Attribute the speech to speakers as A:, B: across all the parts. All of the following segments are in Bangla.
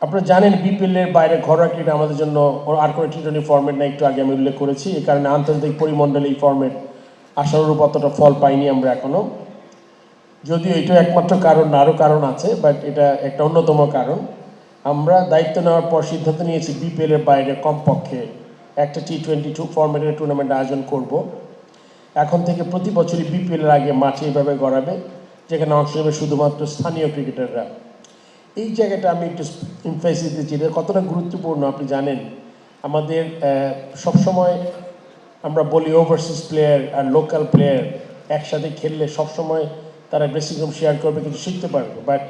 A: আপনারা জানেন বিপিএল এর বাইরে ঘরোয়া ক্রিকেট আমাদের জন্য আর কোনো টি20 ফরম্যাট না, একটু আগে আমি উল্লেখ করেছি। এই কারণে আন্তর্জাতিক পরিমণ্ডলে এই ফরম্যাট আশানুরূপ অতটা ফল পাইনি আমরা এখনো, যদিও এটা একমাত্র কারণ না, আরও কারণ আছে, বাট এটা একটা অন্যতম কারণ। আমরা দায়িত্ব নেওয়ার পর সিদ্ধান্ত নিয়েছি বিপিএল এর বাইরে কমপক্ষে একটা টি20 ফরম্যাটের টুর্নামেন্ট আয়োজন করব। এখন থেকে প্রতি বছরই বিপিএল এর আগে মাঠে এইভাবে গড়াবে, যেখানে অংশ নেবে শুধুমাত্র স্থানীয় ক্রিকেটাররা। এই জায়গাটা আমি একটু ইমফেসিস দিচ্ছি, এটা কতটা গুরুত্বপূর্ণ আপনি জানেন। আমাদের সবসময় আমরা বলি ওভারসিজ প্লেয়ার আর লোকাল প্লেয়ার একসাথে খেললে সবসময় তারা ড্রেসিং রুম শেয়ার করবে, কিছু শিখতে পারবে, বাট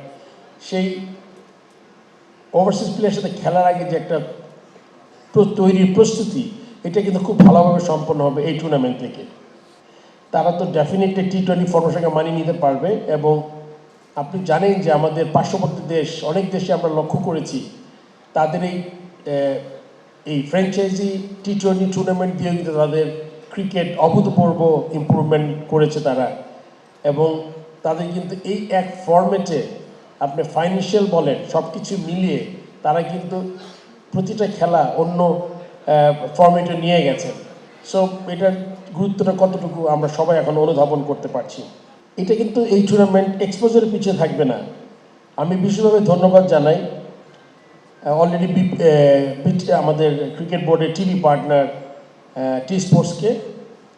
A: সেই ওভারসিজ প্লেয়ারের সাথে খেলার আগে যে একটা তৈরির প্রস্তুতি, এটা কিন্তু খুব ভালোভাবে সম্পন্ন হবে এই টুর্নামেন্ট থেকে। তারা তো ডেফিনেটলি টি20 ফর্মের সঙ্গে মানিয়ে নিতে পারবে। এবং আপনি জানেন যে আমাদের পার্শ্ববর্তী দেশ, অনেক দেশে আমরা লক্ষ্য করেছি তাদের এই ফ্র্যাঞ্চাইজি টি20 টুর্নামেন্ট দিয়ে কিন্তু তাদের ক্রিকেট অভূতপূর্ব ইম্প্রুভমেন্ট করেছে তারা। এবং তাদের কিন্তু এই এক ফরম্যাটে আপনি ফাইন্যান্সিয়াল বলেন সব কিছু মিলিয়ে তারা কিন্তু প্রতিটা খেলা অন্য ফরম্যাটে নিয়ে গেছেন। সো এটার গুরুত্বটা কতটুকু আমরা সবাই এখন অনুধাবন করতে পারছি। এটা কিন্তু এই টুর্নামেন্ট এক্সপোজারের পিছিয়ে থাকবে না। আমি বিশেষভাবে ধন্যবাদ জানাই অলরেডি আমাদের ক্রিকেট বোর্ডের টিভি পার্টনার টি স্পোর্টসকে,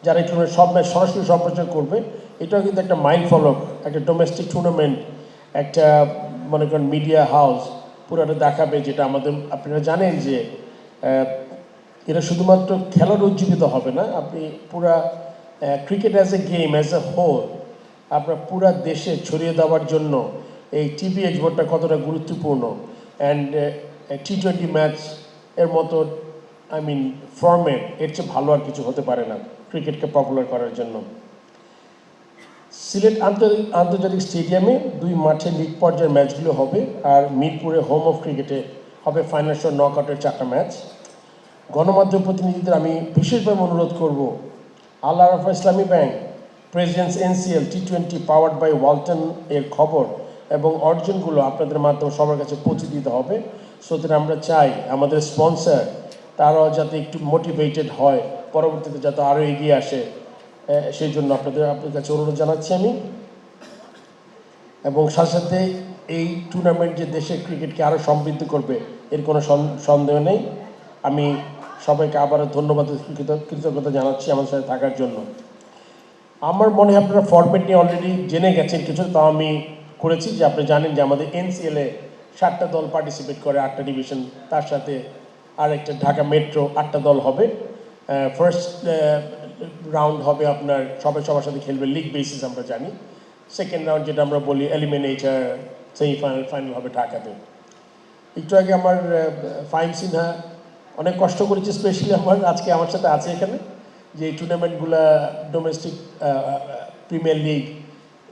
A: যারা এই টুর্নামেন্ট সব ম্যাচ সরাসরি সম্প্রচার করবে। এটাও কিন্তু একটা মাইল ফলক, একটা ডোমেস্টিক টুর্নামেন্ট, একটা মনে করেন মিডিয়া হাউস পুরোটা দেখাবে, যেটা আমাদের আপনারা জানেন যে এটা শুধুমাত্র খেলার উজ্জীবিত হবে না, আপনি পুরা cricket as a game as a whole আপনার পুরা দেশে ছড়িয়ে দেওয়ার জন্য এই টিভি এক্সপোর্টটা কতটা গুরুত্বপূর্ণ। অ্যান্ড টি20 ম্যাচ এর মতো ফরম্যাট এর চেয়ে ভালো আর কিছু হতে পারে না ক্রিকেটকে পপুলার করার জন্য। সিলেট আন্তর্জাতিক স্টেডিয়ামে 2 মাঠে লিগ পর্যায়ের ম্যাচগুলো হবে, আর মিরপুরে হোম অফ ক্রিকেটে হবে ফাইনাল নকআউটের 4টা ম্যাচ। গণমাধ্যম প্রতিনিধিদের আমি বিশেষভাবে অনুরোধ করব, Al Arafah Islami Bank, President's NCL টি20 পাওয়ার্ড বাই ওয়ালটন এর খবর এবং অর্জনগুলো আপনাদের মাধ্যমে সবার কাছে পৌঁছে দিতে হবে। সো দ্যাট আমরা চাই আমাদের স্পন্সর তারাও যাতে একটু মোটিভেটেড হয়, পরবর্তীতে যাতে আরও এগিয়ে আসে, সেই জন্য আপনাদের কাছে অনুরোধ জানাচ্ছি আমি। এবং সাথে সাথে এই টুর্নামেন্ট যে দেশের ক্রিকেটকে আরও সমৃদ্ধ করবে এর কোনো সন্দেহ নেই। আমি সবাইকে আবারও ধন্যবাদ কৃতজ্ঞতা জানাচ্ছি আমাদের সাথে থাকার জন্য। আমার মনে হয় আপনারা ফরম্যাট নিয়ে অলরেডি জেনে গেছেন কিছু, তাও আমি করেছি যে আপনি জানেন যে আমাদের এনসিএলে 7টা দল পার্টিসিপেট করে, 8টা ডিভিশন, তার সাথে আর একটা ঢাকা মেট্রো, 8টা দল হবে। ফার্স্ট রাউন্ড হবে আপনার সবাই সবার সাথে খেলবে লিগ বেসিস আমরা জানি। সেকেন্ড রাউন্ড যেটা আমরা বলি এলিমিনেটর, সেমিফাইনাল, ফাইনাল হবে ঢাকাতে। একটু আগে আমার ফাহিম সিনহা অনেক কষ্ট করেছে, স্পেশালি আজকে আমার সাথে আছে এখানে, যে এই টুর্নামেন্টগুলো ডোমেস্টিক প্রিমিয়ার লিগ,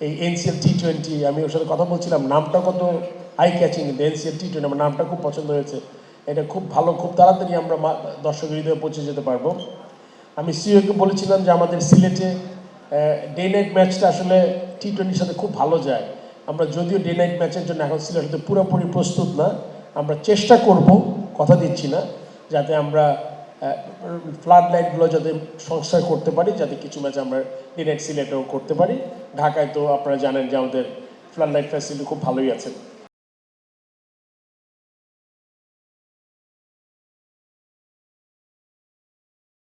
A: এই এনসিএল টি20, আমি ওর সাথে কথা বলছিলাম, নামটা কত আই ক্যাচিং, কিন্তু এনসিএল টি20 আমার নামটা খুব পছন্দ হয়েছে। এটা খুব ভালো, খুব তাড়াতাড়ি আমরা দর্শকের হৃদয়ে পৌঁছে যেতে পারবো। আমি সিওকে বলেছিলাম যে আমাদের সিলেটে ডে নাইট ম্যাচটা আসলে টি20 সাথে খুব ভালো যায়। আমরা যদিও ডে নাইট ম্যাচের জন্য এখন সিলেটে পুরোপুরি প্রস্তুত না, আমরা চেষ্টা করব, কথা দিচ্ছি না, যাতে আমরা ফ্লাড লাইটগুলো যাতে সংস্কার করতে পারি, যাতে কিছু ম্যাচ আমরা ডে নাইট সিলেটেও করতে পারি। ঢাকায় তো আপনারা জানেন যে আমাদের ফ্লাড লাইট ফ্যাসিলিটি খুব ভালোই আছে।